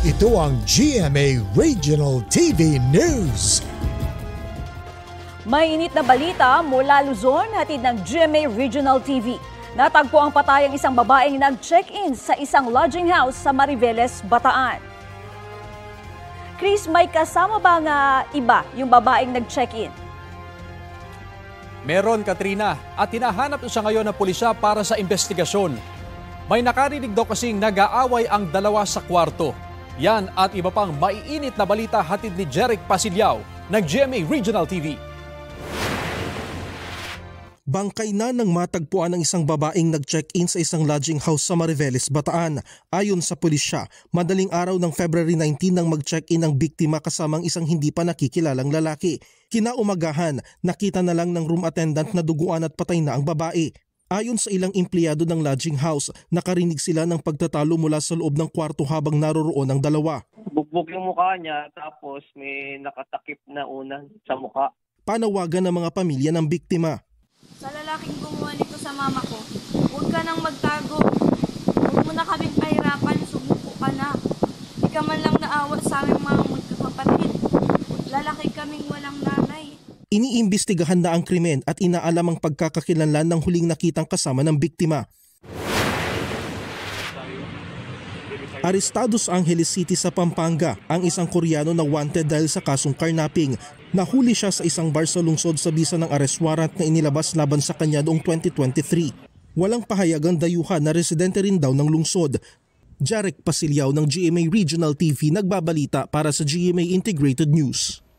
Ito ang GMA Regional TV News. May init na balita mula Luzon, hatid ng GMA Regional TV. Natagpo ang patay ang isang babaeng nag-check-in sa isang lodging house sa Mariveles, Bataan. Chris, may kasama ba nga iba yung babaeng nag-check-in? Meron, Katrina, at hinahanap siya ngayon ng pulisya para sa investigasyon. May nakarinig daw kasing nag-aaway ang dalawa sa kwarto. Yan at iba pang maiinit na balita hatid ni Jeric Pasilyao ng GMA Regional TV. Bangkay na nang matagpuan ng isang babaeng nag-check-in sa isang lodging house sa Mariveles, Bataan. Ayon sa pulisya, madaling araw ng February 19 nang mag-check-in ang biktima kasamang isang hindi pa nakikilalang lalaki. Kinaumagahan, nakita na lang ng room attendant na duguan at patay na ang babae. Ayon sa ilang empleyado ng lodging house, nakarinig sila ng pagtatalo mula sa loob ng kwarto habang naroroon ang dalawa. Bugbog yung mukha niya tapos may nakatakip na unan sa mukha. Panawagan ng mga pamilya ng biktima. Sa lalaking gumawa nito sa mama ko, huwag ka nang magtago. Huwag mo na kaming pahirapan, sumuko ka na. Di ka man lang naawa sa aming mga magkakapatid. Lalaki kaming walang nanay. Iniimbestigahan na ang krimen at inaalam ang pagkakakilanlan ng huling nakitang kasama ng biktima. Arestado sa Angeles City sa Pampanga ang isang Koreano na wanted dahil sa kasong carnapping. Nahuli siya sa isang bar sa lungsod sa bisa ng arrest warrant na inilabas laban sa kanya noong 2023. Walang pahayagang dayuhan na residente rin daw ng lungsod. Jeric Pasilyao ng GMA Regional TV nagbabalita para sa GMA Integrated News.